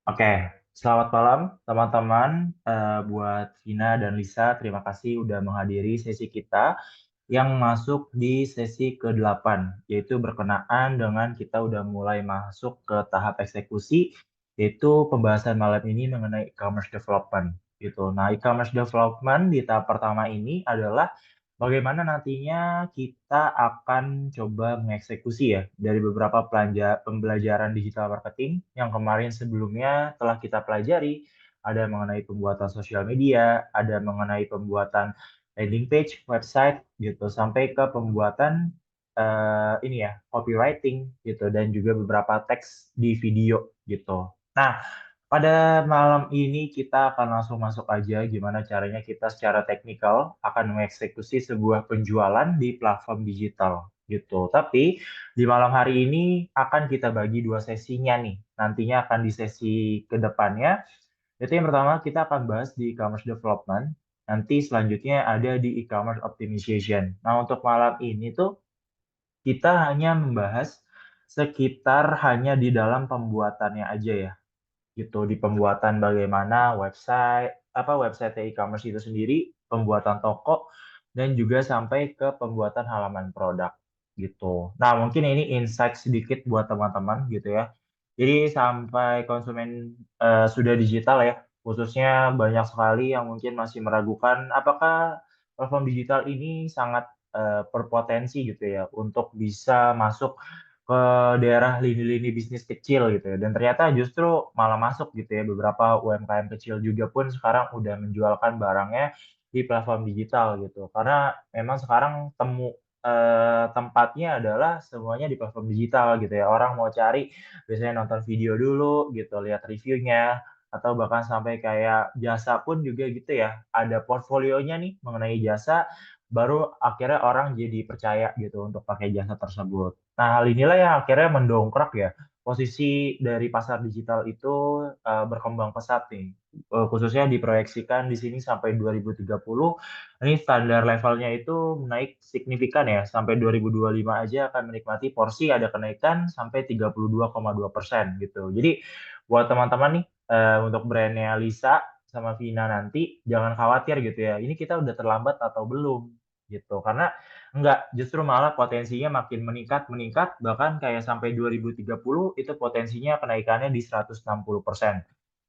Oke, selamat malam teman-teman. Buat Vina dan Lisa, terima kasih udah menghadiri sesi kita yang masuk di sesi ke-8, yaitu berkenaan dengan kita udah mulai masuk ke tahap eksekusi, yaitu pembahasan malam ini mengenai e-commerce development. Gitu. Nah, e-commerce development di tahap pertama ini adalah bagaimana nantinya kita akan coba mengeksekusi ya dari beberapa pembelajaran digital marketing yang kemarin sebelumnya telah kita pelajari. Ada mengenai pembuatan sosial media, ada mengenai pembuatan landing page, website gitu, sampai ke pembuatan ini ya, copywriting gitu, dan juga beberapa teks di video gitu. Nah, pada malam ini kita akan langsung masuk aja gimana caranya kita secara teknikal akan mengeksekusi sebuah penjualan di platform digital gitu. Tapi di malam hari ini akan kita bagi dua sesinya nih. Nantinya akan di sesi kedepannya. Itu yang pertama kita akan bahas di e-commerce development. Nanti selanjutnya ada di e-commerce optimization. Nah, untuk malam ini tuh kita hanya membahas sekitar hanya di dalam pembuatannya aja ya gitu, di pembuatan bagaimana website e-commerce itu sendiri, pembuatan toko, dan juga sampai ke pembuatan halaman produk gitu. Nah, mungkin ini insight sedikit buat teman-teman gitu ya. Jadi sampai konsumen sudah digital ya, khususnya banyak sekali yang mungkin masih meragukan apakah platform digital ini sangat berpotensi gitu ya untuk bisa masuk ke daerah lini-lini bisnis kecil gitu ya. Dan ternyata justru malah masuk gitu ya. Beberapa UMKM kecil juga pun sekarang udah menjualkan barangnya di platform digital gitu. Karena memang sekarang tempatnya adalah semuanya di platform digital gitu ya. Orang mau cari biasanya nonton video dulu gitu, lihat reviewnya, atau bahkan sampai kayak jasa pun juga gitu ya. Ada portfolionya nih mengenai jasa, baru akhirnya orang jadi percaya gitu untuk pakai jasa tersebut. Nah, hal inilah yang akhirnya mendongkrak ya posisi dari pasar digital itu berkembang pesat nih. Khususnya diproyeksikan di sini sampai 2030, ini standar levelnya itu naik signifikan ya. Sampai 2025 aja akan menikmati porsi ada kenaikan sampai 32,2% gitu. Jadi buat teman-teman nih untuk brandnya Lisa sama Vina nanti jangan khawatir gitu ya. Ini kita udah terlambat atau belum gitu. Karena enggak, justru malah potensinya makin meningkat, bahkan kayak sampai 2030 itu potensinya kenaikannya di 160%.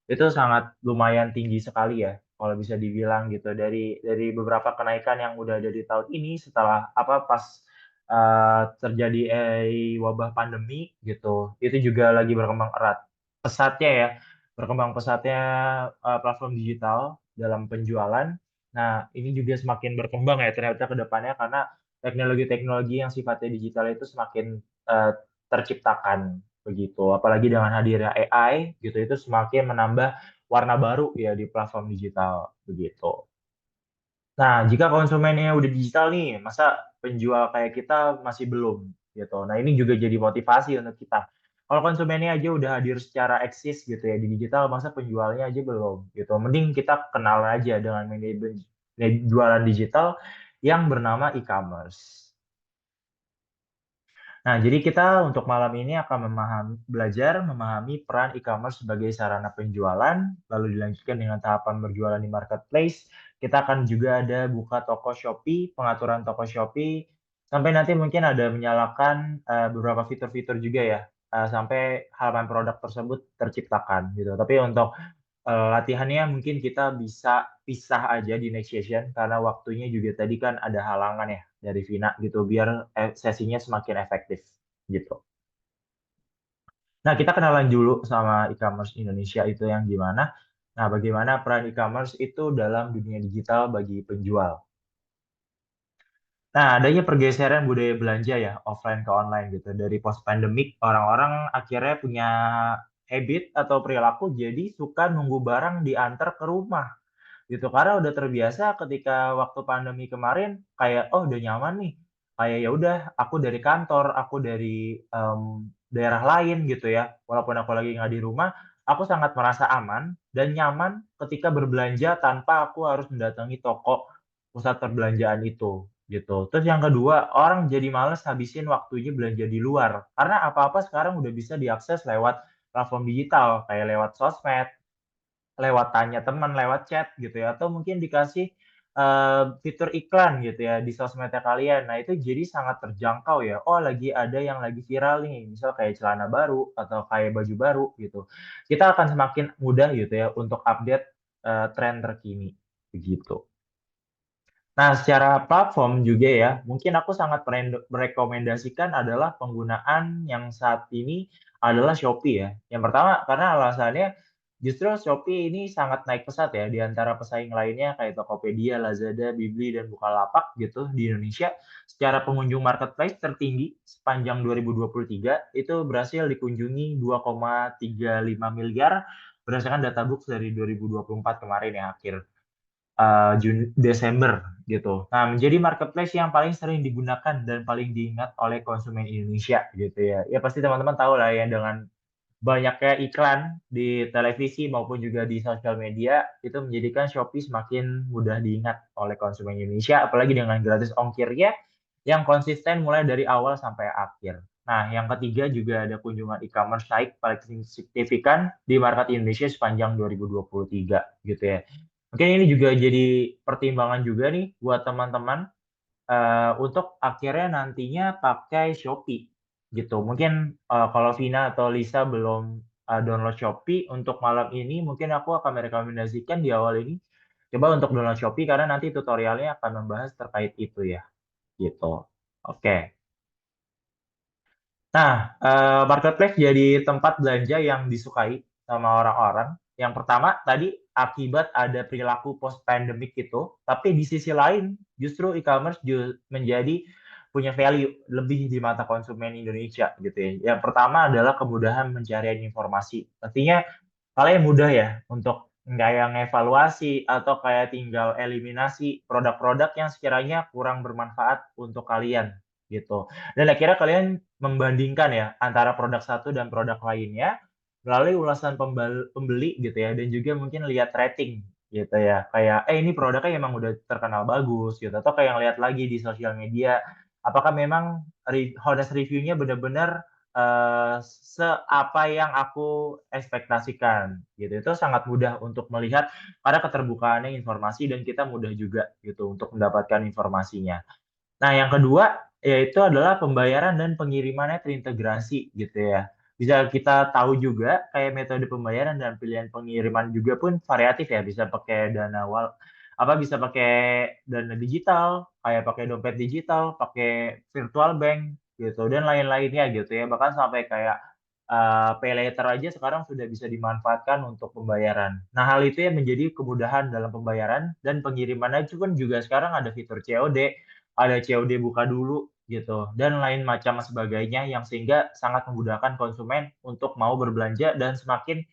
Itu sangat lumayan tinggi sekali ya, kalau bisa dibilang gitu. Dari beberapa kenaikan yang udah ada di tahun ini setelah apa pas terjadi wabah pandemi gitu, itu juga lagi berkembang erat pesatnya ya, berkembang pesatnya platform digital dalam penjualan. Nah, ini juga semakin berkembang ya ternyata ke depannya karena teknologi-teknologi yang sifatnya digital itu semakin eh, terciptakan begitu. Apalagi dengan hadirnya AI gitu itu semakin menambah warna baru ya di platform digital begitu. Nah, jika konsumennya udah digital nih, masa penjual kayak kita masih belum gitu. Nah, ini juga jadi motivasi untuk kita. Kalau konsumennya aja udah hadir secara eksis gitu ya di digital, masa penjualnya aja belum gitu. Mending kita kenal aja dengan manajemen jualan digital yang bernama e-commerce. Nah, jadi kita untuk malam ini akan belajar memahami peran e-commerce sebagai sarana penjualan, lalu dilanjutkan dengan tahapan berjualan di marketplace. Kita akan juga ada buka toko Shopee, pengaturan toko Shopee, sampai nanti mungkin ada menyalakan beberapa fitur-fitur juga ya, sampai halaman produk tersebut terciptakan gitu. Tapi untuk latihannya mungkin kita bisa pisah aja di next session karena waktunya juga tadi kan ada halangan ya dari Vina gitu biar sesinya semakin efektif gitu. Nah, kita kenalan dulu sama e-commerce Indonesia itu yang gimana. Nah, bagaimana peran e-commerce itu dalam dunia digital bagi penjual. Nah, adanya pergeseran budaya belanja ya, offline ke online gitu. Dari post pandemic, orang-orang akhirnya punya habit atau perilaku jadi suka nunggu barang diantar ke rumah gitu karena udah terbiasa ketika waktu pandemi kemarin kayak oh udah nyaman nih kayak ya udah aku dari kantor aku dari daerah lain gitu ya walaupun aku lagi nggak di rumah aku sangat merasa aman dan nyaman ketika berbelanja tanpa aku harus mendatangi toko pusat perbelanjaan itu gitu. Terus yang kedua orang jadi males habisin waktunya belanja di luar karena apa-apa sekarang udah bisa diakses lewat platform digital kayak lewat sosmed, lewat tanya teman, lewat chat gitu ya, atau mungkin dikasih fitur iklan gitu ya di sosmednya kalian. Nah, itu jadi sangat terjangkau ya. Oh, lagi ada yang lagi viral nih, misal kayak celana baru atau kayak baju baru gitu. Kita akan semakin mudah gitu ya untuk update tren terkini begitu. Nah, secara platform juga ya, mungkin aku sangat merekomendasikan adalah penggunaan yang saat ini adalah Shopee ya. Yang pertama, karena alasannya justru Shopee ini sangat naik pesat ya di antara pesaing lainnya kayak Tokopedia, Lazada, Bibli, dan Bukalapak gitu di Indonesia. Secara pengunjung marketplace tertinggi sepanjang 2023 itu berhasil dikunjungi 2,35 miliar berdasarkan data Books dari 2024 kemarin ya akhir Desember gitu. Nah, menjadi marketplace yang paling sering digunakan dan paling diingat oleh konsumen Indonesia gitu ya. Ya pasti teman-teman tahu lah ya dengan banyaknya iklan di televisi maupun juga di sosial media itu menjadikan Shopee semakin mudah diingat oleh konsumen Indonesia, apalagi dengan gratis ongkirnya yang konsisten mulai dari awal sampai akhir. Nah, yang ketiga juga ada kunjungan e-commerce naik paling signifikan di market Indonesia sepanjang 2023 gitu ya. Mungkin ini juga jadi pertimbangan juga nih buat teman-teman untuk akhirnya nantinya pakai Shopee gitu. Mungkin kalau Vina atau Lisa belum download Shopee untuk malam ini, mungkin aku akan merekomendasikan di awal ini coba untuk download Shopee karena nanti tutorialnya akan membahas terkait itu ya, gitu. Oke. Nah, marketplace jadi tempat belanja yang disukai sama orang-orang. Yang pertama tadi akibat ada perilaku post pandemic itu, tapi di sisi lain justru e-commerce menjadi punya value lebih di mata konsumen Indonesia gitu ya. Yang pertama adalah kemudahan pencarian informasi. Artinya kalian mudah ya untuk kayak ngevaluasi atau kayak tinggal eliminasi produk-produk yang sekiranya kurang bermanfaat untuk kalian gitu. Dan akhirnya kalian membandingkan ya antara produk satu dan produk lainnya melalui ulasan pembeli gitu ya dan juga mungkin lihat rating gitu ya. Kayak ini produknya emang udah terkenal bagus gitu atau kayak lihat lagi di sosial media apakah memang honest review-nya benar-benar seapa yang aku ekspektasikan gitu. Itu sangat mudah untuk melihat karena keterbukaannya informasi dan kita mudah juga gitu untuk mendapatkan informasinya. Nah, yang kedua yaitu adalah pembayaran dan pengirimannya terintegrasi gitu ya. Bisa kita tahu juga kayak metode pembayaran dan pilihan pengiriman juga pun variatif ya, bisa pakai bisa pakai dana digital, kayak pakai dompet digital, pakai virtual bank gitu dan lain-lainnya gitu ya. Bahkan sampai kayak paylater aja sekarang sudah bisa dimanfaatkan untuk pembayaran. Nah, hal itu yang menjadi kemudahan dalam pembayaran dan pengirimannya itu kan juga sekarang ada fitur COD, ada COD buka dulu gitu, dan lain macam sebagainya yang sehingga sangat memudahkan konsumen untuk mau berbelanja dan semakin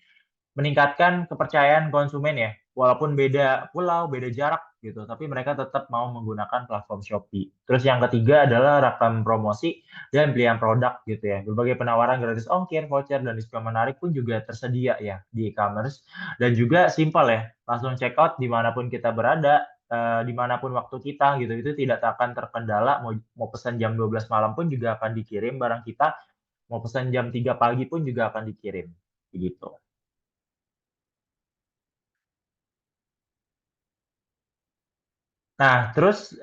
meningkatkan kepercayaan konsumen ya. Walaupun beda pulau, beda jarak gitu, tapi mereka tetap mau menggunakan platform Shopee. Terus yang ketiga adalah rakam promosi dan pilihan produk gitu ya. Berbagai penawaran gratis ongkir, voucher, dan diskon menarik pun juga tersedia ya di e-commerce. Dan juga simpel ya, langsung check out dimanapun kita berada, dimanapun waktu kita gitu. Itu tidak akan terkendala, mau pesan jam 12 malam pun juga akan dikirim barang kita, mau pesan jam 3 pagi pun juga akan dikirim. Begitu. Nah, terus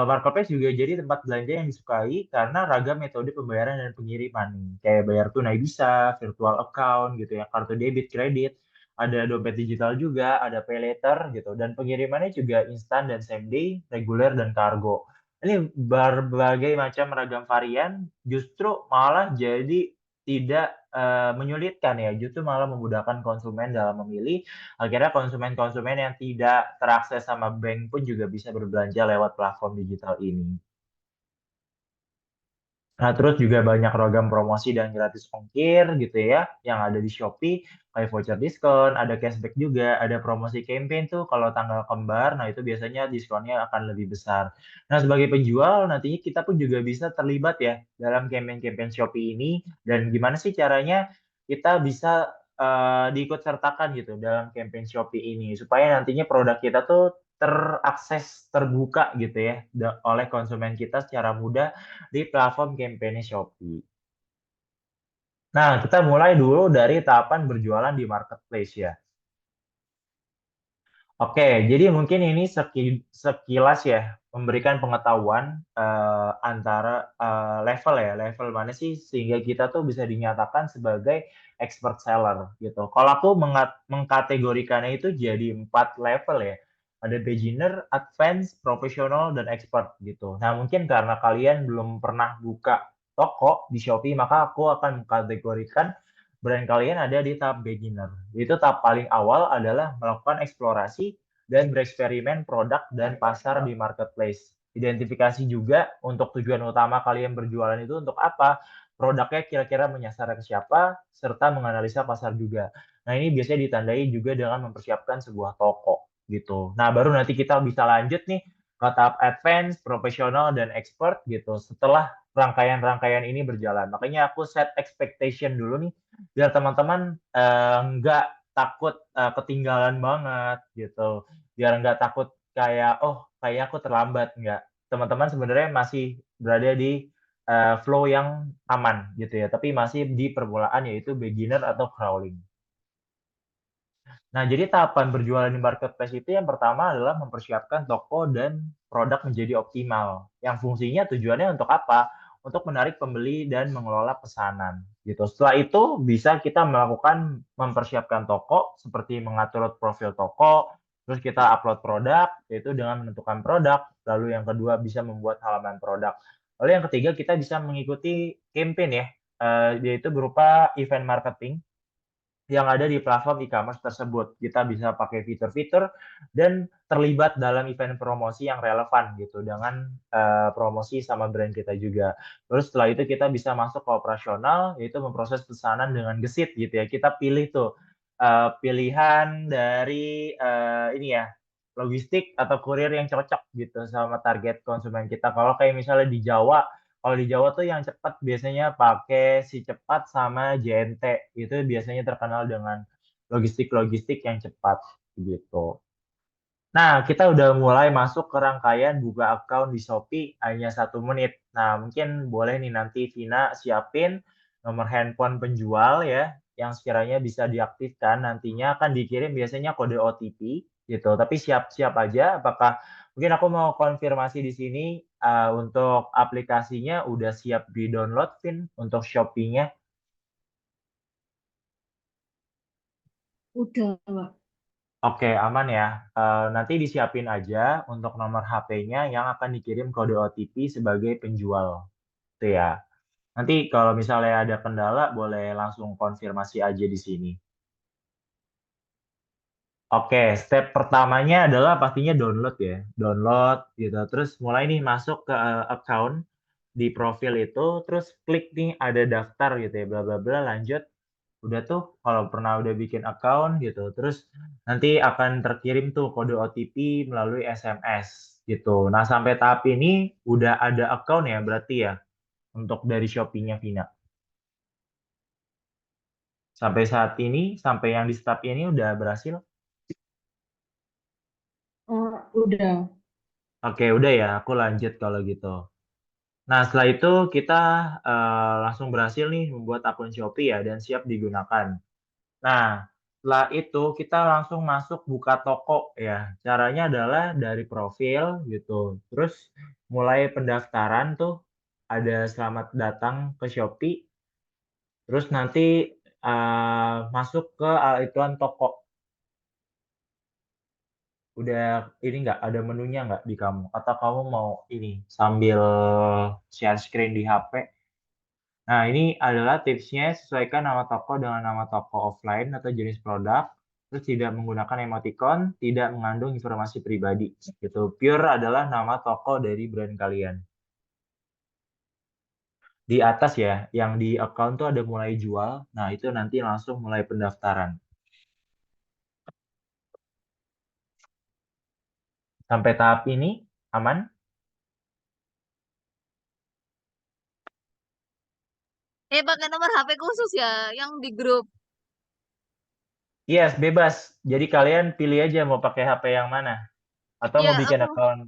marketplace juga jadi tempat belanja yang disukai karena ragam metode pembayaran dan pengiriman nih. Kayak bayar tunai bisa, virtual account gitu ya, kartu debit, kredit, ada dompet digital juga, ada pay later gitu, dan pengirimannya juga instan dan same day, reguler dan kargo. Ini berbagai macam ragam varian justru malah jadi tidak menyulitkan ya, justru malah memudahkan konsumen dalam memilih. Akhirnya konsumen-konsumen yang tidak terakses sama bank pun juga bisa berbelanja lewat platform digital ini. Nah, terus juga banyak ragam promosi dan gratis ongkir gitu ya, yang ada di Shopee, kayak voucher diskon, ada cashback juga, ada promosi campaign tuh kalau tanggal kembar, nah itu biasanya diskonnya akan lebih besar. Nah, sebagai penjual nantinya kita pun juga bisa terlibat ya dalam campaign-campaign Shopee ini, dan gimana sih caranya kita bisa diikut sertakan gitu dalam campaign Shopee ini, supaya nantinya produk kita tuh terakses, terbuka gitu ya, oleh konsumen kita secara mudah di platform campaign Shopee. Nah, kita mulai dulu dari tahapan berjualan di marketplace ya. Oke, jadi mungkin ini sekilas ya memberikan pengetahuan antara level ya, level mana sih sehingga kita tuh bisa dinyatakan sebagai expert seller gitu. Kalau aku mengkategorikannya itu jadi 4 level ya. Ada beginner, advanced, professional, dan expert gitu. Nah, mungkin karena kalian belum pernah buka toko di Shopee, maka aku akan mengkategorikan brand kalian ada di tahap beginner. Itu tahap paling awal adalah melakukan eksplorasi dan bereksperimen produk dan pasar di marketplace. Identifikasi juga untuk tujuan utama kalian berjualan itu untuk apa, produknya kira-kira menyasar ke siapa, serta menganalisa pasar juga. Nah, ini biasanya ditandai juga dengan mempersiapkan sebuah toko gitu. Nah, baru nanti kita bisa lanjut nih ke tahap advance, profesional, dan expert gitu setelah rangkaian-rangkaian ini berjalan. Makanya aku set expectation dulu nih biar teman-teman nggak takut ketinggalan banget gitu, biar nggak takut kayak oh kayaknya aku terlambat, nggak, teman-teman sebenarnya masih berada di flow yang aman gitu ya, tapi masih di permulaan yaitu beginner atau crawling. Nah, jadi tahapan berjualan di marketplace itu yang pertama adalah mempersiapkan toko dan produk menjadi optimal. Yang fungsinya tujuannya untuk apa? Untuk menarik pembeli dan mengelola pesanan. Gitu. Setelah itu bisa kita melakukan mempersiapkan toko seperti mengatur profil toko, terus kita upload produk, yaitu dengan menentukan produk. Lalu yang kedua bisa membuat halaman produk. Lalu yang ketiga kita bisa mengikuti campaign ya, yaitu berupa event marketing yang ada di platform e-commerce tersebut. Kita bisa pakai fitur-fitur dan terlibat dalam event promosi yang relevan gitu dengan promosi sama brand kita juga. Terus setelah itu kita bisa masuk ke operasional, yaitu memproses pesanan dengan gesit gitu ya. Kita pilih tuh pilihan dari ini ya, logistik atau kurir yang cocok gitu sama target konsumen kita. Kalau di Jawa tuh yang cepat biasanya pakai si cepat sama JNT. Itu biasanya terkenal dengan logistik-logistik yang cepat gitu. Nah, kita udah mulai masuk ke rangkaian buka account di Shopee hanya 1 menit. Nah, mungkin boleh nih nanti Vina siapin nomor handphone penjual ya, yang sekiranya bisa diaktifkan. Nantinya akan dikirim biasanya kode OTP gitu. Tapi siap-siap aja. Apakah mungkin aku mau konfirmasi di sini untuk aplikasinya udah siap di-download, Vin, untuk Shopee-nya? Udah, Wak. Oke, aman ya. Nanti disiapin aja untuk nomor HP-nya yang akan dikirim kode OTP sebagai penjual. Itu ya. Nanti kalau misalnya ada kendala, boleh langsung konfirmasi aja di sini. Oke, step pertamanya adalah pastinya download ya. Download gitu. Terus mulai nih masuk ke account di profil itu, terus klik nih ada daftar gitu ya, bla bla bla, lanjut. Udah tuh kalau pernah udah bikin account gitu, terus nanti akan terkirim tuh kode OTP melalui SMS gitu. Nah, sampai tahap ini udah ada account ya berarti ya untuk dari Shopee-nya Vina. Sampai saat ini, sampai yang di start ini udah berhasil. Oh, udah. Oke, udah ya, aku lanjut kalau gitu. Nah, setelah itu kita langsung berhasil nih membuat akun Shopee ya dan siap digunakan. Nah, setelah itu kita langsung masuk buka toko ya. Caranya adalah dari profil gitu. Terus mulai pendaftaran tuh ada selamat datang ke Shopee. Terus nanti masuk ke iklan toko. Udah ini nggak ada menunya nggak di kamu? Atau kamu mau ini sambil share screen di HP? Nah, ini adalah tipsnya, sesuaikan nama toko dengan nama toko offline atau jenis produk, terus tidak menggunakan emoticon, tidak mengandung informasi pribadi. Gitu. Pure adalah nama toko dari brand kalian. Di atas ya, yang di account tuh ada mulai jual, nah itu nanti langsung mulai pendaftaran. Sampai tahap ini, aman? Pakai nomor HP khusus ya, yang di grup. Yes, bebas. Jadi kalian pilih aja mau pakai HP yang mana. Atau Iya, mau bikin aku account.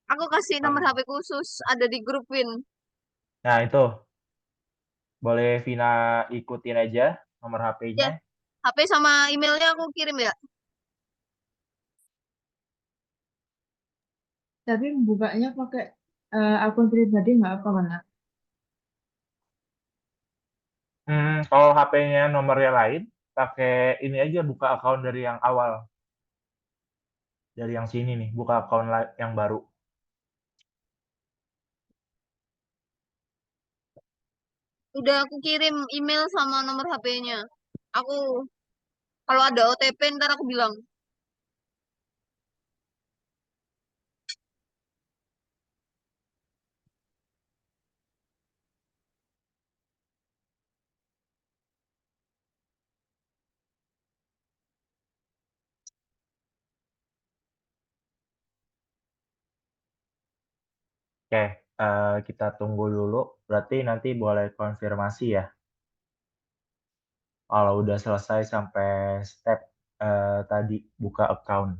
aku kasih nomor HP khusus ada di grup Win. Nah, itu. Boleh Vina ikutin aja nomor Ya, HP-nya. HP sama emailnya aku kirim ya. Tapi bukanya pakai akun pribadi nggak apa kan? Kalau HP-nya nomornya lain, pakai ini aja buka account dari yang awal. Dari yang sini nih, buka account yang baru. Udah aku kirim email sama nomor HP-nya. Aku kalau ada OTP ntar aku bilang. Oke, kita tunggu dulu. Berarti nanti boleh konfirmasi ya. Kalau udah selesai sampai step tadi buka account.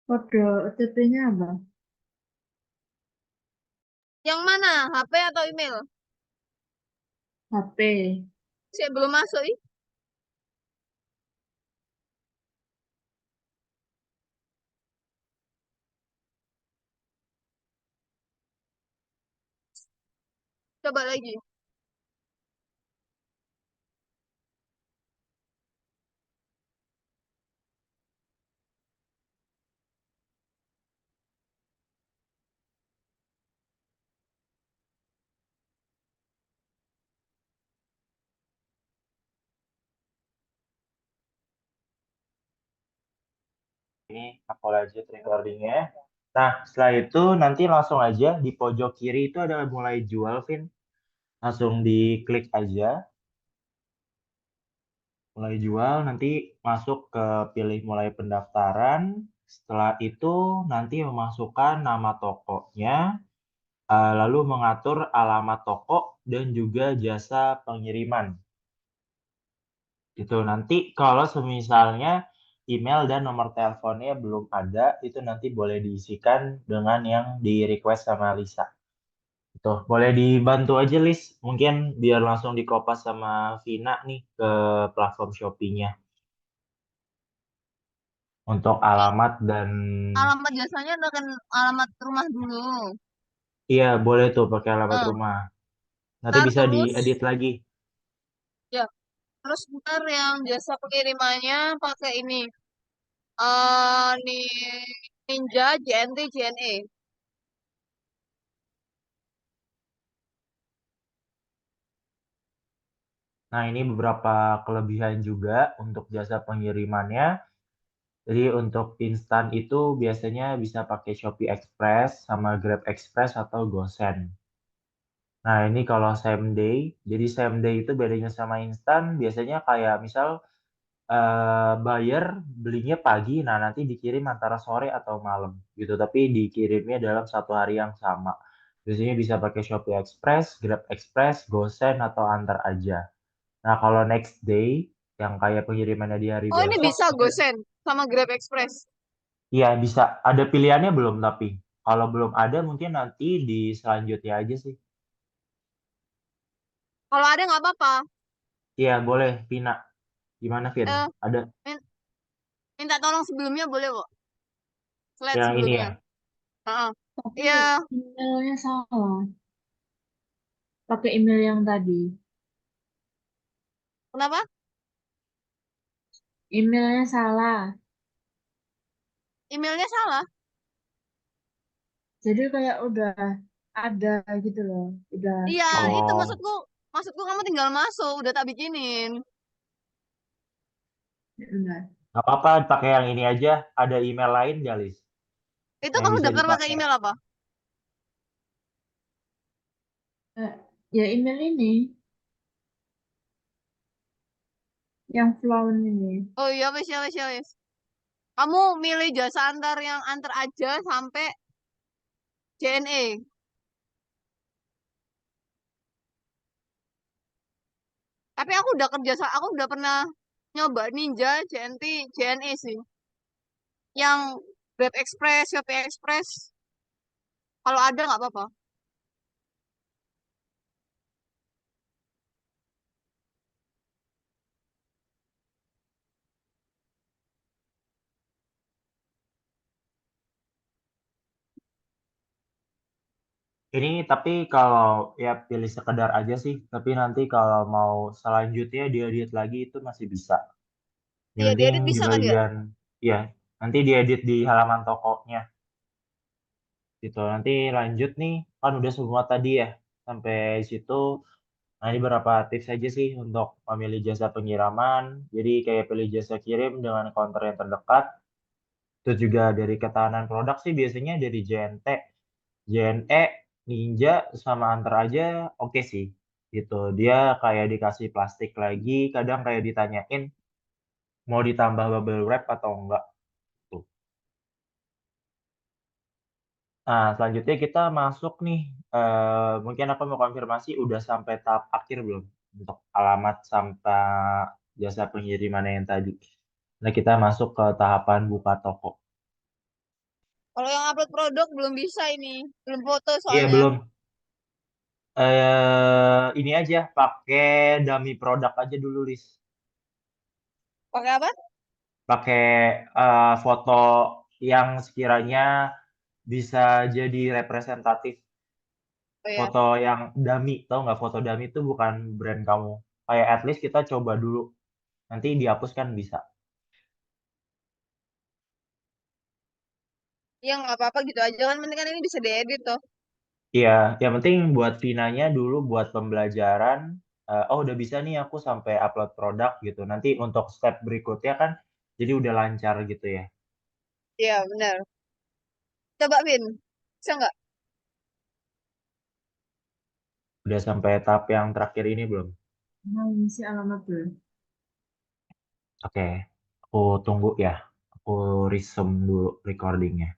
Kode OTP-nya apa? Yang mana? HP atau email? HP. Saya belum masuk ih. Coba lagi. Ini aku lanjut recordingnya. Nah, setelah itu nanti langsung aja di pojok kiri itu ada mulai jual, Vin. Langsung diklik aja. Mulai jual, nanti masuk ke pilih mulai pendaftaran. Setelah itu nanti memasukkan nama tokonya, lalu mengatur alamat toko dan juga jasa pengiriman. Itu nanti kalau semisalnya email dan nomor teleponnya belum ada, itu nanti boleh diisikan dengan yang di request sama Lisa. Itu boleh dibantu aja Lis, mungkin biar langsung dikopas sama Vina nih ke platform Shopee-nya untuk alamat dan Alamat jasanya akan alamat rumah dulu. iya boleh tuh pakai alamat Nah, rumah. Nanti ntar bisa terus diedit lagi. ya, terus ntar yang jasa pengirimannya pakai ini. Nih Ninja JNT JNE. Nah, ini beberapa kelebihan juga untuk jasa pengirimannya. Jadi untuk instan itu biasanya bisa pakai Shopee Express sama Grab Express atau GoSend. Nah, ini kalau same day, jadi same day itu bedanya sama instan, biasanya kayak misal buyer belinya pagi, nah nanti dikirim antara sore atau malam gitu, tapi dikirimnya dalam satu hari yang sama. Biasanya bisa pakai Shopee Express, Grab Express, GoSend atau antar aja. Nah, kalau next day yang kayak pengirimannya di hari Oh ini besok, bisa GoSend sama Grab Express. iya bisa. Ada pilihannya belum tapi? Kalau belum ada mungkin nanti di selanjutnya aja sih. Kalau ada nggak apa-apa. Iya boleh, Vina. Gimana, Vin? Eh, Ada min- minta tolong sebelumnya boleh kok. Slide yang ini sebelumnya. ya? Heeh. Tapi Iya, emailnya salah. Pakai email yang tadi. kenapa? Emailnya salah. Emailnya salah. Jadi kayak udah ada gitu loh. Udah Iya, itu Oh, maksudku. Maksudku kamu tinggal masuk, udah tak bikinin. benar. nggak apa-apa, pakai yang ini aja. Ada email lain nggak, Lis? Itu Yang kamu bisa daftar pakai dipakai. email apa? Eh, ya email ini yang flown ini. Oh iya, wes ya, wes ya, wes. Kamu milih jasa antar yang antar aja sampai JNE. Tapi aku udah pernah nyoba Ninja, JNT, JNE sih. Yang Grab Express, Shopee Express. Kalau ada nggak apa-apa. Ini tapi kalau ya pilih sekedar aja sih, tapi nanti kalau mau selanjutnya diedit lagi itu masih bisa. Yang Iya, penting diedit di bisa kan ya? bagian, ya nanti diedit di halaman tokonya gitu. Nanti lanjut nih, kan udah semua tadi ya, sampai situ. Nah, ini beberapa tips aja sih untuk memilih jasa pengiriman. Jadi kayak pilih jasa kirim dengan counter yang terdekat. Terus juga dari ketahanan produk sih biasanya dari JNT, JNE, Ninja, sama Antar aja oke sih. Gitu. Dia kayak dikasih plastik lagi, kadang kayak ditanyain mau ditambah bubble wrap atau enggak. Tuh. Nah, selanjutnya kita masuk nih. Mungkin aku mau konfirmasi udah sampai tahap akhir belum untuk alamat sampai jasa pengiriman yang tadi. Nah, kita masuk ke tahapan buka toko. Kalau yang upload produk belum bisa ini. Belum foto Iya, soalnya. belum. Ini aja pakai dummy produk aja dulu, Lis. Pakai apa? Pakai foto yang sekiranya bisa jadi representatif. Oh ya. Foto yang dummy, tau nggak? Foto dummy itu bukan brand kamu. Kayak at least kita coba dulu. Nanti dihapus kan bisa. Iya nggak apa-apa gitu aja kan. Penting kan ini bisa diedit toh. Iya, yang penting buat Vinanya dulu buat pembelajaran. Oh udah bisa nih aku sampai upload produk gitu. Nanti untuk step berikutnya kan jadi udah lancar gitu ya. Iya benar. Coba Vin. Bisa nggak? Udah sampai tahap yang terakhir ini belum? Nah, ngisi alamat dulu. Oke, aku tunggu ya. Aku resume dulu recordingnya.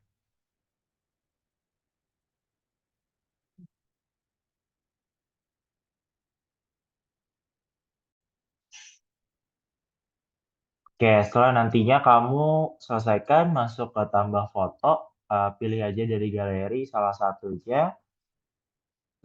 Oke, setelah nantinya kamu selesaikan masuk ke tambah foto, pilih aja dari galeri salah satunya.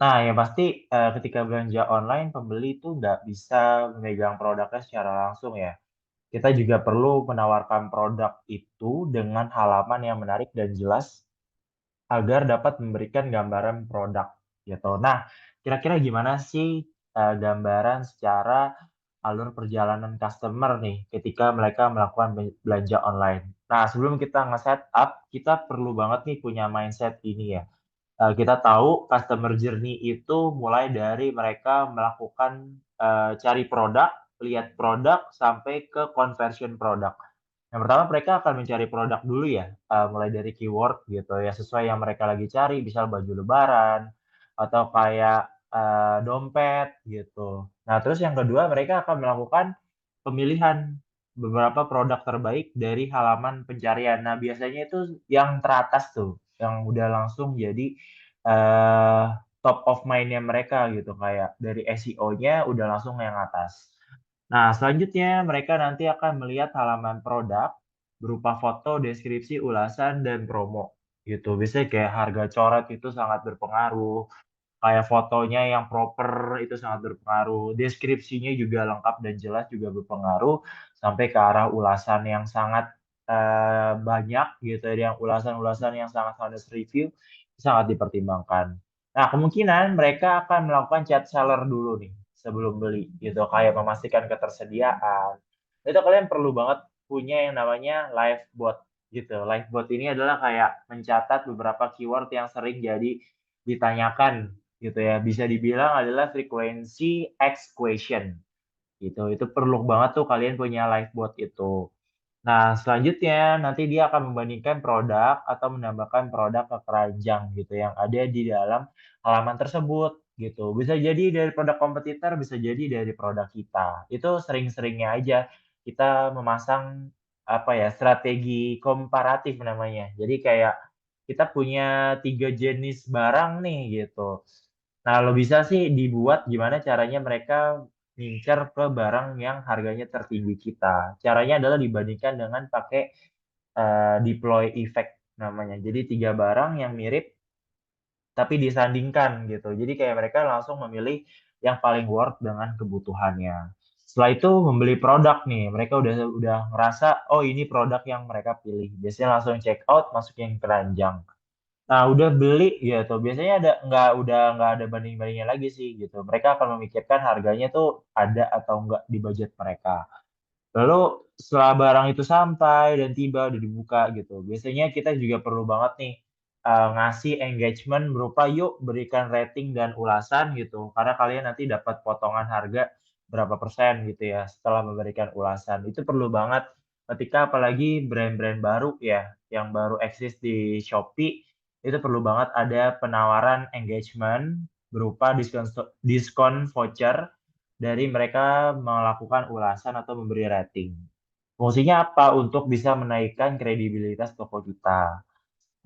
Nah, yang pasti ketika belanja online, pembeli itu nggak bisa memegang produknya secara langsung ya. Kita juga perlu menawarkan produk itu dengan halaman yang menarik dan jelas agar dapat memberikan gambaran produk gitu. Nah, kira-kira gimana sih gambaran secara alur perjalanan customer nih ketika mereka melakukan belanja online. Nah, sebelum kita nge-setup, kita perlu banget nih punya mindset ini ya. Kita tahu customer journey itu mulai dari mereka melakukan cari produk, lihat produk, sampai ke conversion produk. Yang pertama mereka akan mencari produk dulu ya, mulai dari keyword gitu ya, sesuai yang mereka lagi cari, misal baju lebaran, atau kayak dompet gitu. Nah, terus yang kedua mereka akan melakukan pemilihan beberapa produk terbaik dari halaman pencarian. Nah, biasanya itu yang teratas tuh, yang udah langsung jadi eh, top of mind-nya mereka gitu, kayak dari SEO-nya udah langsung yang atas. Nah, selanjutnya mereka nanti akan melihat halaman produk berupa foto, deskripsi, ulasan, dan promo gitu. Biasanya kayak harga coret itu sangat berpengaruh, kayak fotonya yang proper itu sangat berpengaruh, deskripsinya juga lengkap dan jelas juga berpengaruh, sampai ke arah ulasan yang sangat banyak gitu ya, yang ulasan-ulasan yang sangat honest review sangat dipertimbangkan. Nah, kemungkinan mereka akan melakukan chat seller dulu nih sebelum beli gitu, kayak memastikan ketersediaan. Itu kalian perlu banget punya yang namanya live bot gitu. Live bot ini adalah kayak mencatat beberapa keyword yang sering jadi ditanyakan gitu ya. Bisa dibilang adalah frekuensi X question gitu. Itu perlu banget tuh kalian punya live bot itu. Nah, selanjutnya nanti dia akan membandingkan produk atau menambahkan produk ke keranjang gitu yang ada di dalam halaman tersebut gitu. Bisa jadi dari produk kompetitor, bisa jadi dari produk kita. Itu sering-seringnya aja kita memasang apa ya, strategi komparatif namanya. Jadi kayak kita punya 3 jenis barang nih gitu. Nah, lo bisa sih dibuat gimana caranya mereka ngincer ke barang yang harganya tertinggi kita. Caranya adalah dibandingkan dengan pakai deploy effect namanya. Jadi 3 barang yang mirip tapi disandingkan gitu. Jadi kayak mereka langsung memilih yang paling worth dengan kebutuhannya. Setelah itu membeli produk nih, mereka udah ngerasa oh ini produk yang mereka pilih. Biasanya langsung check out, masukin keranjang. Nah, udah beli gitu. Biasanya udah nggak ada banding-bandingnya lagi sih gitu. Mereka akan memikirkan harganya tuh ada atau enggak di budget mereka. Lalu setelah barang itu sampai dan tiba udah dibuka gitu. Biasanya kita juga perlu banget nih ngasih engagement berupa yuk berikan rating dan ulasan gitu. Karena kalian nanti dapat potongan harga berapa persen gitu ya setelah memberikan ulasan. Itu perlu banget ketika apalagi brand-brand baru ya yang baru eksis di Shopee itu perlu banget ada penawaran engagement berupa diskon diskon voucher dari mereka melakukan ulasan atau memberi rating. Fungsinya apa? Untuk bisa menaikkan kredibilitas toko kita.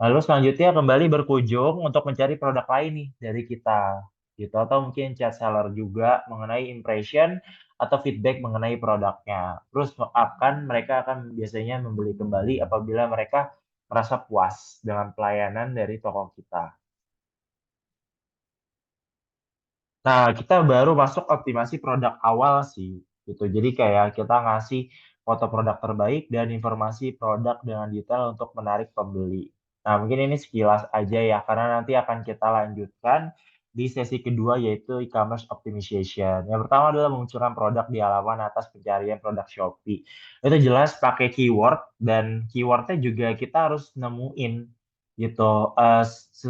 Lalu selanjutnya kembali berkunjung untuk mencari produk lain nih dari kita. Gitu. Atau mungkin chat seller juga mengenai impression atau feedback mengenai produknya. Terus mereka akan biasanya membeli kembali apabila mereka merasa puas dengan pelayanan dari toko kita. Nah, kita baru masuk optimasi produk awal sih, gitu. Jadi kayak kita ngasih foto produk terbaik dan informasi produk dengan detail untuk menarik pembeli. Nah, mungkin ini sekilas aja ya, karena nanti akan kita lanjutkan di sesi kedua yaitu e-commerce optimization. Yang pertama adalah memunculkan produk di halaman atas pencarian produk Shopee. Itu jelas pakai keyword dan keywordnya juga kita harus nemuin gitu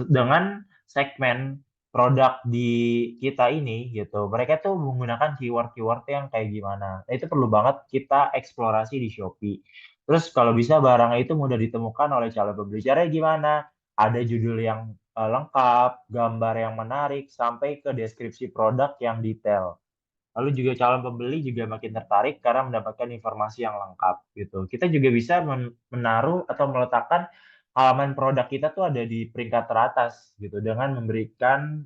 dengan segmen produk di kita ini gitu, mereka tuh menggunakan keyword-keyword yang kayak gimana. Nah, itu perlu banget kita eksplorasi di Shopee. Terus kalau bisa barang itu mudah ditemukan oleh calon pembeli. Caranya gimana? Ada judul yang lengkap, gambar yang menarik, sampai ke deskripsi produk yang detail. Lalu juga calon pembeli juga makin tertarik karena mendapatkan informasi yang lengkap gitu. Kita juga bisa menaruh atau meletakkan halaman produk kita tuh ada di peringkat teratas gitu dengan memberikan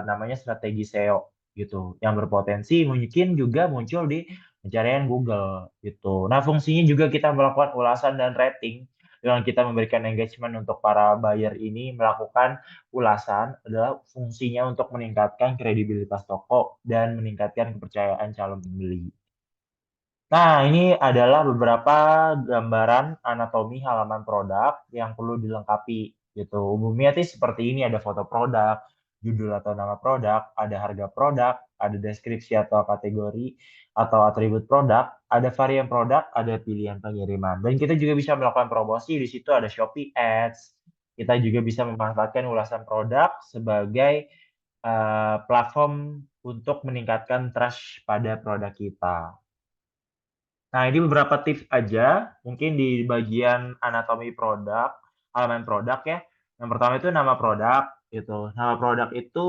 namanya strategi SEO gitu yang berpotensi mungkin juga muncul di pencarian Google gitu. Nah, fungsinya juga kita melakukan ulasan dan rating dengan kita memberikan engagement untuk para buyer ini melakukan ulasan adalah fungsinya untuk meningkatkan kredibilitas toko dan meningkatkan kepercayaan calon pembeli. Nah, ini adalah beberapa gambaran anatomi halaman produk yang perlu dilengkapi gitu. Umumnya sih seperti ini, ada foto produk, judul atau nama produk, ada harga produk, ada deskripsi atau kategori atau atribut produk, ada varian produk, ada pilihan pengiriman. Dan kita juga bisa melakukan promosi, di situ ada Shopee Ads. Kita juga bisa memanfaatkan ulasan produk sebagai platform untuk meningkatkan trust pada produk kita. Nah, ini beberapa tips aja, mungkin di bagian anatomi produk, halaman produk ya. Yang pertama itu nama produk, gitu. Nama produk itu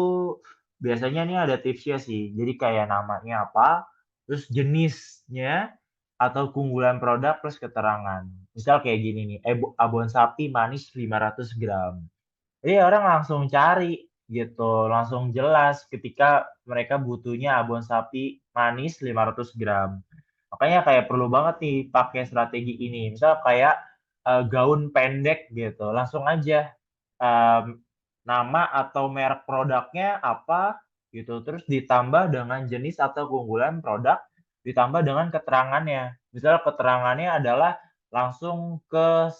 biasanya nih ada tipsnya sih. Jadi kayak namanya apa, terus jenisnya, atau keunggulan produk plus keterangan. Misal kayak gini nih, abon sapi manis 500 gram. Jadi orang langsung cari gitu, langsung jelas ketika mereka butuhnya abon sapi manis 500 gram. Makanya kayak perlu banget nih pakai strategi ini. Misal kayak gaun pendek gitu, langsung aja em, nama atau merek produknya apa gitu, terus ditambah dengan jenis atau keunggulan produk, ditambah dengan keterangannya. Misal keterangannya adalah langsung ke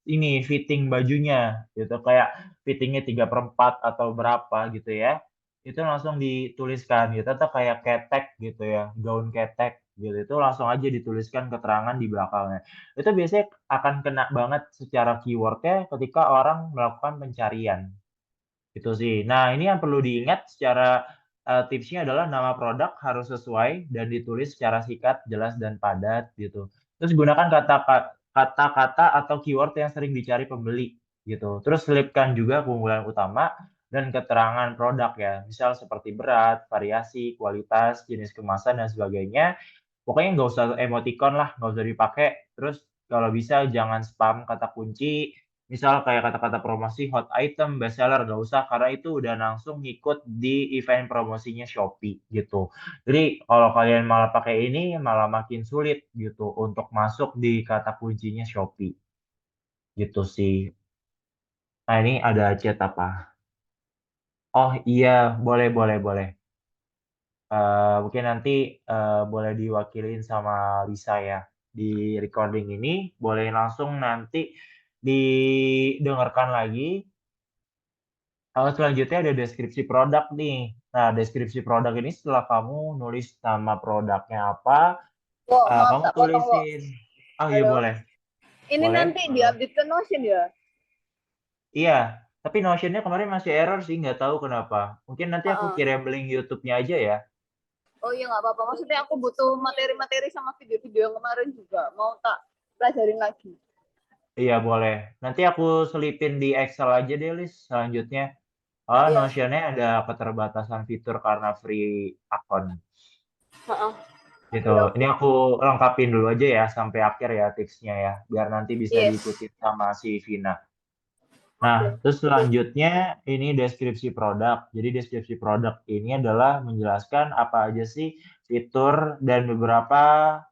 ini fitting bajunya gitu, kayak fittingnya 3/4 atau berapa gitu ya. Itu langsung dituliskan gitu, atau kayak ketek gitu ya, gaun ketek gitu, itu langsung aja dituliskan keterangan di belakangnya. Itu biasanya akan kena banget secara keyword-nya ketika orang melakukan pencarian, gitu sih. Nah, ini yang perlu diingat secara tipsnya adalah nama produk harus sesuai dan ditulis secara singkat, jelas, dan padat gitu. Terus gunakan kata-kata atau keyword yang sering dicari pembeli gitu. Terus selipkan juga keunggulan utama dan keterangan produk ya, misal seperti berat, variasi, kualitas, jenis kemasan, dan sebagainya. Pokoknya nggak usah emoticon lah, nggak usah dipakai. Terus kalau bisa jangan spam kata kunci, misal kayak kata-kata promosi, hot item, best seller, nggak usah karena itu udah langsung ngikut di event promosinya Shopee gitu. Jadi kalau kalian malah pakai ini malah makin sulit gitu untuk masuk di kata kuncinya Shopee gitu sih. Nah ini ada chat apa? Oh iya, boleh boleh boleh. Mungkin nanti boleh diwakilin sama Lisa ya di recording ini. Boleh langsung nanti didengarkan lagi. Kalau selanjutnya ada deskripsi produk nih. Nah, deskripsi produk ini setelah kamu nulis nama produknya apa, Wo, maaf kamu tak potong, Wo. tulisin. Oh iya Halo. boleh, Ini boleh. nanti diupdate ke Notion ya? Iya, tapi Notion-nya kemarin masih error sih, nggak tahu kenapa. Mungkin nanti aku Heeh. kirim link YouTube-nya aja ya. Oh iya nggak apa-apa. Maksudnya aku butuh materi-materi sama video-video yang kemarin juga. Mau tak pelajarin lagi. Iya boleh. Nanti aku selipin di Excel aja deh, Lis, selanjutnya. Oh, Iya. Notion-nya ada keterbatasan fitur karena free account. Heeh. Gitu. Iya, Ini oke. aku lengkapin dulu aja ya sampai akhir ya tipsnya ya, biar nanti bisa Yes. diikutin sama si Vina. Nah, Oke. terus selanjutnya ini deskripsi produk. Jadi deskripsi produk ini adalah menjelaskan apa aja sih fitur dan beberapa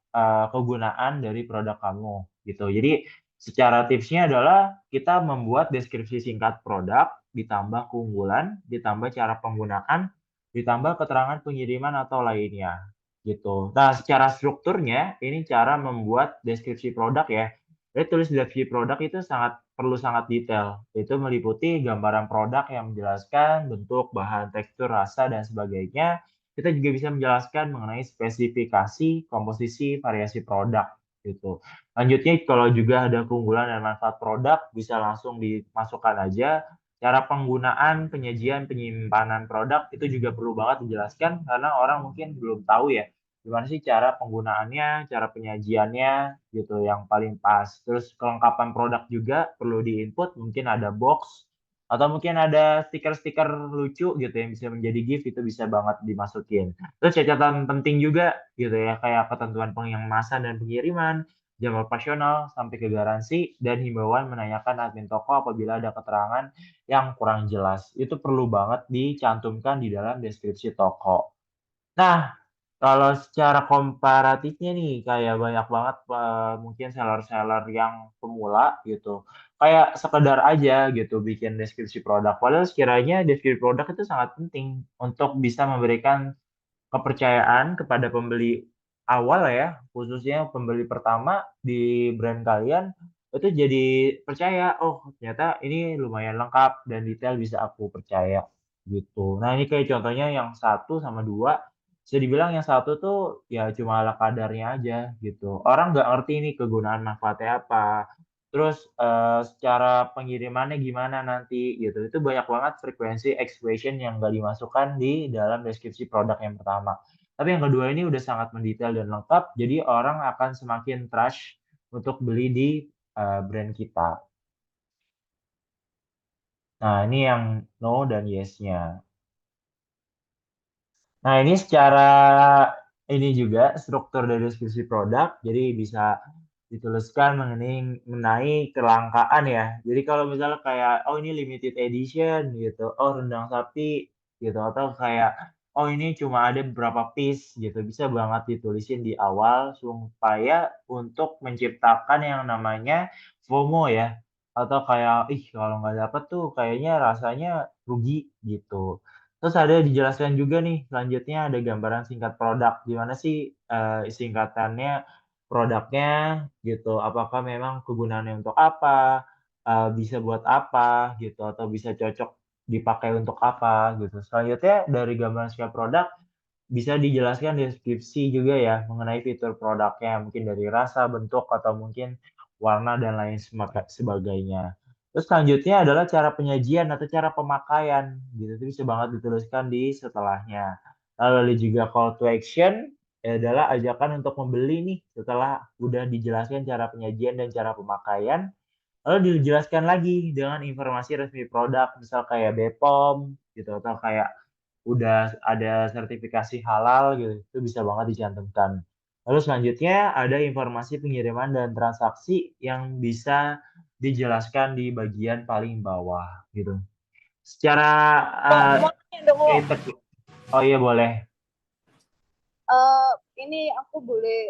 kegunaan dari produk kamu gitu. Jadi secara tipsnya adalah kita membuat deskripsi singkat produk, ditambah keunggulan, ditambah cara penggunaan, ditambah keterangan pengiriman atau lainnya gitu. Nah, secara strukturnya ini cara membuat deskripsi produk ya. Jadi tulis deskripsi produk itu sangat detail. Itu meliputi gambaran produk yang menjelaskan bentuk, bahan, tekstur, rasa, dan sebagainya. Kita juga bisa menjelaskan mengenai spesifikasi, komposisi, variasi produk gitu. Lanjutnya kalau juga ada keunggulan dan manfaat produk bisa langsung dimasukkan aja. Cara penggunaan, penyajian, penyimpanan produk itu juga perlu banget dijelaskan karena orang mungkin belum tahu ya gimana sih cara penggunaannya, cara penyajiannya gitu yang paling pas. Terus kelengkapan produk juga perlu diinput, mungkin ada box atau mungkin ada stiker-stiker lucu gitu yang bisa menjadi gift itu bisa banget dimasukin. Terus catatan penting juga gitu ya kayak ketentuan pengemasan dan pengiriman, jam operasional sampai ke garansi dan himbauan menanyakan admin toko apabila ada keterangan yang kurang jelas. Itu perlu banget dicantumkan di dalam deskripsi toko. Nah, kalau secara komparatifnya nih, kayak banyak banget, mungkin seller-seller yang pemula gitu, kayak sekedar aja gitu bikin deskripsi produk. Padahal sekiranya deskripsi produk itu sangat penting untuk bisa memberikan kepercayaan kepada pembeli awal ya, khususnya pembeli pertama di brand kalian, itu jadi percaya, "Oh ternyata ini lumayan lengkap dan detail bisa aku percaya," gitu. Nah ini kayak contohnya yang satu sama 2 bisa dibilang yang satu tuh ya cuma ala kadarnya aja gitu. Orang nggak ngerti nih kegunaan manfaatnya apa, terus, secara pengirimannya gimana nanti gitu. Itu banyak banget frekuensi expression yang nggak dimasukkan di dalam deskripsi produk yang pertama. Tapi yang kedua ini udah sangat mendetail dan lengkap, jadi orang akan semakin trust untuk beli di, brand kita. Nah ini yang no dan yes-nya. Nah, ini secara ini juga struktur dari deskripsi produk, jadi bisa dituliskan mengenai kelangkaan ya. Jadi kalau misalnya kayak, oh ini limited edition gitu, oh rendang sapi gitu, atau kayak, oh ini cuma ada beberapa piece gitu, bisa banget ditulisin di awal supaya untuk menciptakan yang namanya FOMO ya, atau kayak, ih kalau nggak dapet tuh kayaknya rasanya rugi gitu. Terus ada dijelaskan juga nih, selanjutnya ada gambaran singkat produk, gimana sih, singkatannya produknya gitu, apakah memang kegunaannya untuk apa, bisa buat apa gitu, atau bisa cocok dipakai untuk apa gitu. Selanjutnya dari gambaran singkat produk, bisa dijelaskan deskripsi juga ya, mengenai fitur produknya, mungkin dari rasa, bentuk, atau mungkin warna dan lain sebagainya. Terus selanjutnya adalah cara penyajian atau cara pemakaian, gitu. Itu bisa banget dituliskan di setelahnya. Lalu ada juga call to action, adalah ajakan untuk membeli nih, setelah udah dijelaskan cara penyajian dan cara pemakaian. Lalu dijelaskan lagi dengan informasi resmi produk, misal kayak BPOM gitu, atau kayak udah ada sertifikasi halal gitu, itu bisa banget dicantumkan. Lalu selanjutnya ada informasi pengiriman dan transaksi yang bisa dijelaskan di bagian paling bawah gitu. Secara Mau nanya dong, Wo. oh iya boleh. Ini aku boleh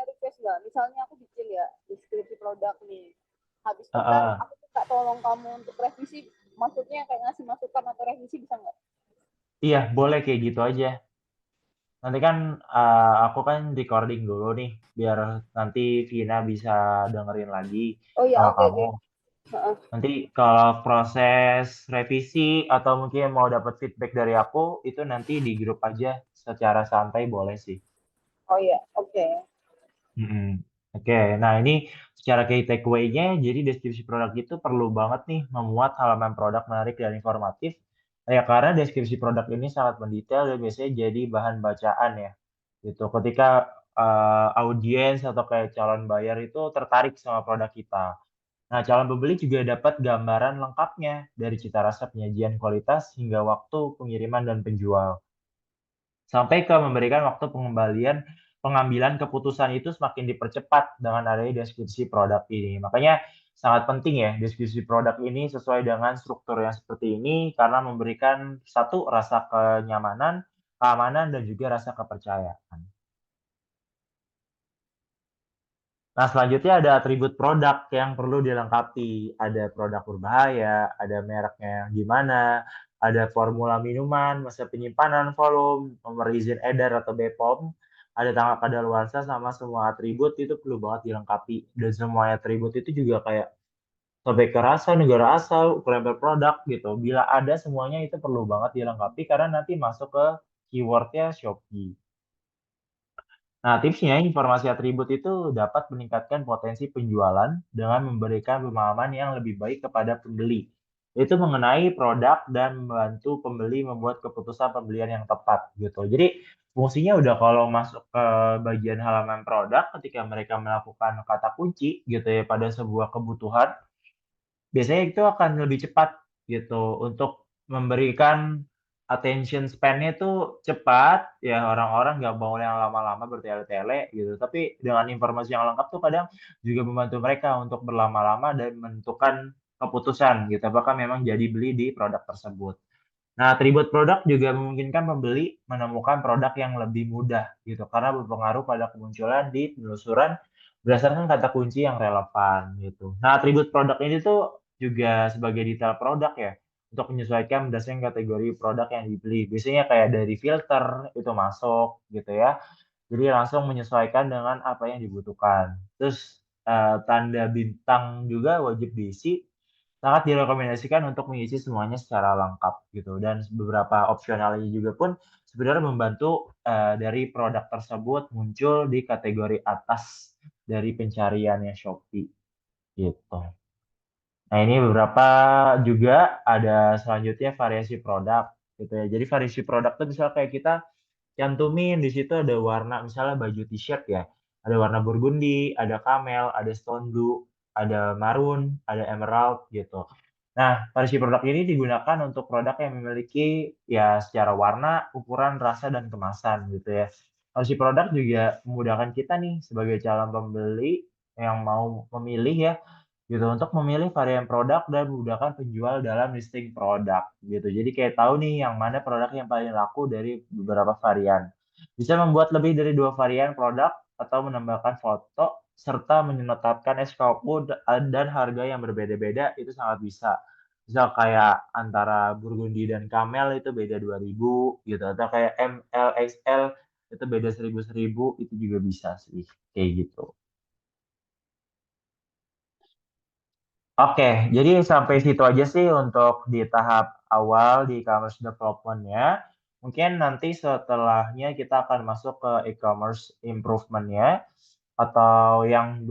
request nggak? Misalnya aku bikin ya deskripsi produk nih. Habis itu ntar aku minta tolong kamu untuk revisi. Maksudnya kayak ngasih masukan atau revisi bisa nggak? Iya, boleh kayak gitu aja. Nanti kan aku kan recording dulu nih, biar nanti Vina bisa dengerin lagi Oh iya, sama oke, kamu. oke. Nanti kalau proses revisi atau mungkin mau dapat feedback dari aku, itu nanti di grup aja secara santai boleh sih. Oh iya, oke. Oke, nah ini secara key takeaway-nya, jadi deskripsi produk itu perlu banget nih memuat halaman produk menarik dan informatif. Ya, karena deskripsi produk ini sangat mendetail dan biasanya jadi bahan bacaan ya. Gitu. Ketika audiens atau kayak calon bayar itu tertarik sama produk kita. Nah, calon pembeli juga dapat gambaran lengkapnya dari cita rasa penyajian kualitas hingga waktu pengiriman dan penjual sampai ke memberikan waktu pengambilan keputusan itu semakin dipercepat dengan adanya deskripsi produk ini. Makanya sangat penting ya deskripsi produk ini sesuai dengan struktur yang seperti ini karena memberikan satu rasa kenyamanan, keamanan dan juga rasa kepercayaan. Nah, selanjutnya ada atribut produk yang perlu dilengkapi. Ada produk berbahaya, ada mereknya yang gimana, ada formula minuman, masa penyimpanan, volume, nomor izin edar atau BPOM, ada tanggal kadaluarsa sama semua atribut itu perlu banget dilengkapi. Dan semua atribut itu juga kayak sampai ke rasa, negara asal, ukuran per produk gitu. Bila ada semuanya itu perlu banget dilengkapi karena nanti masuk ke keywordnya Shopee. Nah, tipsnya informasi atribut itu dapat meningkatkan potensi penjualan dengan memberikan pemahaman yang lebih baik kepada pembeli. Itu mengenai produk dan membantu pembeli membuat keputusan pembelian yang tepat gitu. Jadi fungsinya udah kalau masuk ke bagian halaman produk ketika mereka melakukan kata kunci gitu ya pada sebuah kebutuhan, biasanya itu akan lebih cepat gitu untuk memberikan attention span-nya itu cepat ya orang-orang nggak mau yang lama-lama bertele-tele gitu tapi dengan informasi yang lengkap tuh kadang juga membantu mereka untuk berlama-lama dan menentukan keputusan gitu apakah memang jadi beli di produk tersebut. Nah, atribut produk juga memungkinkan pembeli menemukan produk yang lebih mudah gitu karena berpengaruh pada kemunculan di penelusuran berdasarkan kata kunci yang relevan gitu. Nah, atribut produk ini tuh juga sebagai detail produk ya untuk menyesuaikan berdasarkan kategori produk yang dibeli. Biasanya kayak dari filter itu masuk gitu ya. Jadi langsung menyesuaikan dengan apa yang dibutuhkan. Terus tanda bintang juga wajib diisi sangat direkomendasikan untuk mengisi semuanya secara lengkap gitu dan beberapa opsionalnya juga pun sebenarnya membantu dari produk tersebut muncul di kategori atas dari pencariannya Shopee gitu. Nah, ini beberapa juga ada selanjutnya variasi produk gitu ya. Jadi variasi produk itu misalnya kayak kita cantumin di situ ada warna misalnya baju t-shirt ya. Ada warna burgundy, ada camel, ada stone blue, ada maroon, ada emerald gitu. Nah, variasi produk ini digunakan untuk produk yang memiliki ya secara warna, ukuran, rasa, dan kemasan gitu ya. Variasi produk juga memudahkan kita nih sebagai calon pembeli yang mau memilih ya gitu untuk memilih varian produk dan memudahkan penjual dalam listing produk gitu. Jadi kayak tahu nih yang mana produk yang paling laku dari beberapa varian. Bisa membuat lebih dari 2 varian produk atau menambahkan foto serta menetapkan SKU dan harga yang berbeda-beda itu sangat bisa. Misal kayak antara Burgundy dan Camel itu beda 2.000 gitu atau kayak ML XL itu beda 1.000 itu juga bisa sih kayak gitu. Oke, jadi sampai situ aja sih untuk di tahap awal di e-commerce development-nya. Mungkin nanti setelahnya kita akan masuk ke e-commerce improvement-nya atau yang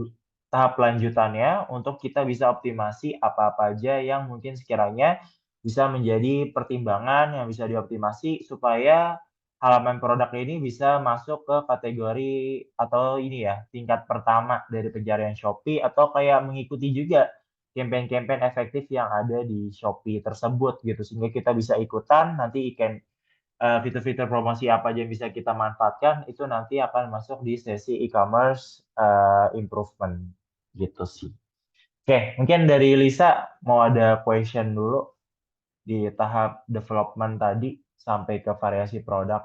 tahap lanjutannya untuk kita bisa optimasi apa-apa aja yang mungkin sekiranya bisa menjadi pertimbangan yang bisa dioptimasi supaya halaman produk ini bisa masuk ke kategori atau ini ya, tingkat pertama dari pencarian Shopee atau kayak mengikuti juga campaign-campaign efektif yang ada di Shopee tersebut gitu sehingga kita bisa ikutan nanti fitur-fitur promosi apa aja yang bisa kita manfaatkan itu nanti akan masuk di sesi e-commerce improvement gitu sih. Oke, mungkin dari Lisa mau ada question dulu di tahap development tadi sampai ke variasi produk.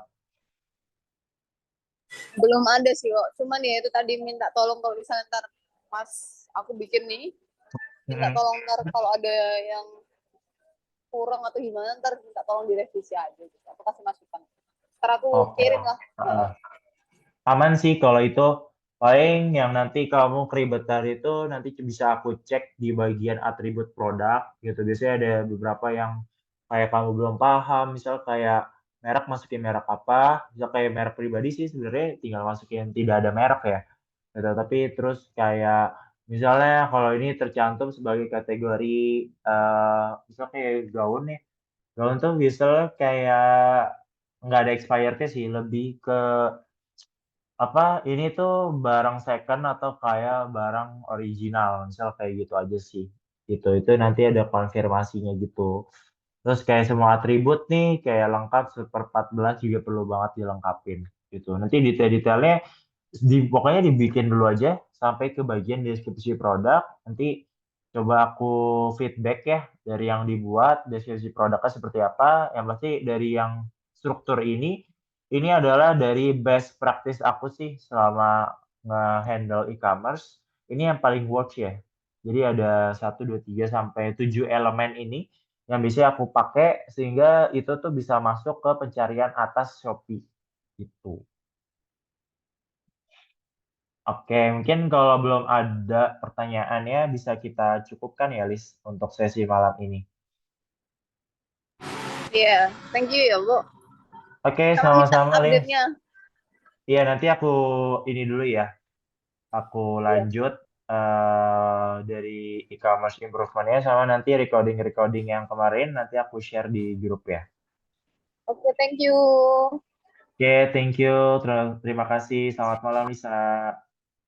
Belum ada sih kok. Cuman ya itu tadi minta tolong kalau misalnya ntar pas aku bikin nih, minta Mm-mm. tolong ntar kalau ada yang kurang atau gimana ntar minta tolong direvisi aja gitu. Aku kasih masukan. Ntar aku Oke. kirim lah. Heeh. Aman sih kalau itu. Paling yang nanti kamu keribetan itu nanti bisa aku cek di bagian atribut produk gitu. Biasanya ada beberapa yang kayak kamu belum paham, misal kayak merek masukin merek apa, misal kayak merek pribadi sih sebenarnya tinggal masukin tidak ada merek ya. Gitu. Tapi terus kayak misalnya kalau ini tercantum sebagai kategori misal kayak gaun nih. Gaun tuh bisa kayak nggak ada expirednya sih, lebih ke apa ini tuh barang second atau kayak barang original misal kayak gitu aja sih gitu itu nanti ada konfirmasinya gitu terus kayak semua atribut nih kayak lengkap super 14 juga perlu banget dilengkapin gitu nanti detail-detailnya pokoknya dibikin dulu aja sampai ke bagian deskripsi produk nanti coba aku feedback ya dari yang dibuat deskripsi produknya seperti apa yang pasti dari yang struktur ini adalah dari best practice aku sih selama nge-handle e-commerce. Ini yang paling works ya. Jadi ada 1, 2, 3 sampai 7 elemen ini yang bisa aku pakai sehingga itu tuh bisa masuk ke pencarian atas Shopee. Gitu. Oke, mungkin kalau belum ada pertanyaannya bisa kita cukupkan ya, Lis, untuk sesi malam ini. Iya, thank you ya, Bu. Oke, Sama minta sama-sama, Lis. update-nya. Iya, nanti aku ini dulu ya. Aku Iya. lanjut dari e-commerce improvement-nya sama nanti recording-recording yang kemarin nanti aku share di grup ya. Oke, thank you. Oke, thank you. Terima kasih. Selamat malam, Lisa.